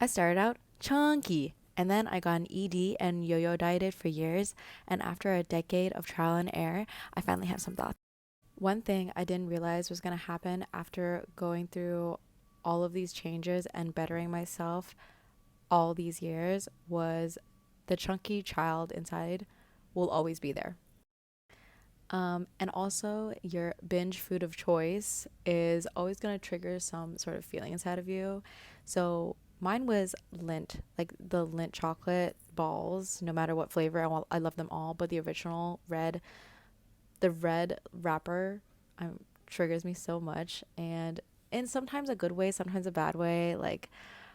I started out chunky, and then I got an ED and yo-yo dieted for years, and after a decade of trial and error, I finally have some thoughts. One thing I didn't realize was going to happen after going through all of these changes and bettering myself all these years was the chunky child inside will always be there. And also, your binge food of choice is always going to trigger some sort of feeling inside of you. So, mine was Lindt, like the Lindt chocolate balls, no matter what flavor. I love them all, but the original red, the red wrapper triggers me so much. And in sometimes a good way, sometimes a bad way. Like,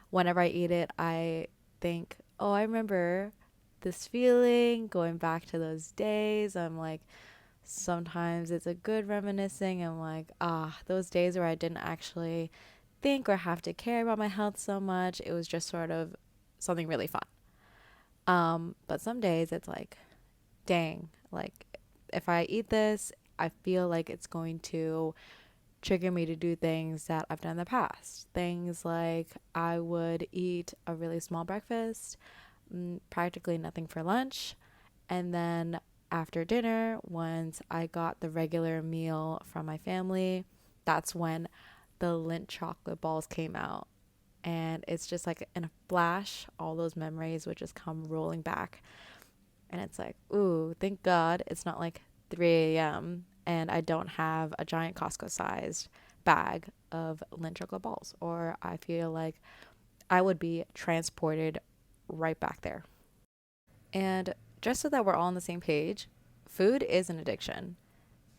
whenever I eat it, I think, oh, I remember this feeling going back to those days. I'm like, sometimes it's a good reminiscing. I'm like, those days where I didn't actually think or have to care about my health so much. It was just sort of something really fun. But some days it's like, dang, like if I eat this, I feel like it's going to trigger me to do things that I've done in the past. Things like I would eat a really small breakfast, practically nothing for lunch, and then after dinner, once I got the regular meal from my family, that's when the Lindt chocolate balls came out. And it's just like in a flash, all those memories would just come rolling back. And it's like, ooh, thank God it's not like 3 a.m. and I don't have a giant Costco sized bag of Lindt chocolate balls. Or I feel like I would be transported right back there. And just so that we're all on the same page, food is an addiction.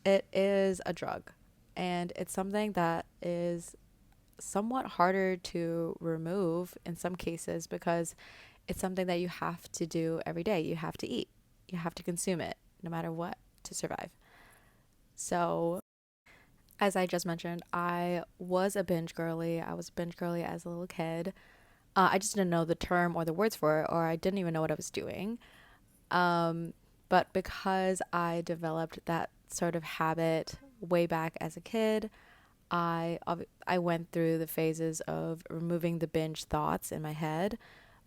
It is a drug. And it's something that is somewhat harder to remove in some cases because it's something that you have to do every day. You have to eat, you have to consume it no matter what to survive. So, as I just mentioned, I was a binge girly. I was a binge girly as a little kid. I just didn't know the term or the words for it, or I didn't even know what I was doing. Um, but because I developed that sort of habit way back as a kid, I went through the phases of removing the binge thoughts in my head.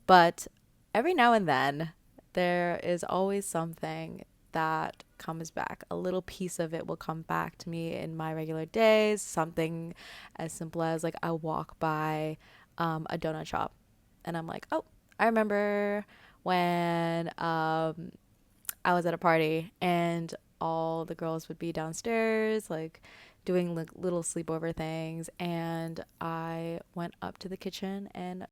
But every now and then, there is always something that comes back. A little piece of it will come back to me in my regular days. Something as simple as like I walk by a donut shop and I'm like, oh, I remember when I was at a party and all the girls would be downstairs, like doing like little sleepover things. And I went up to the kitchen and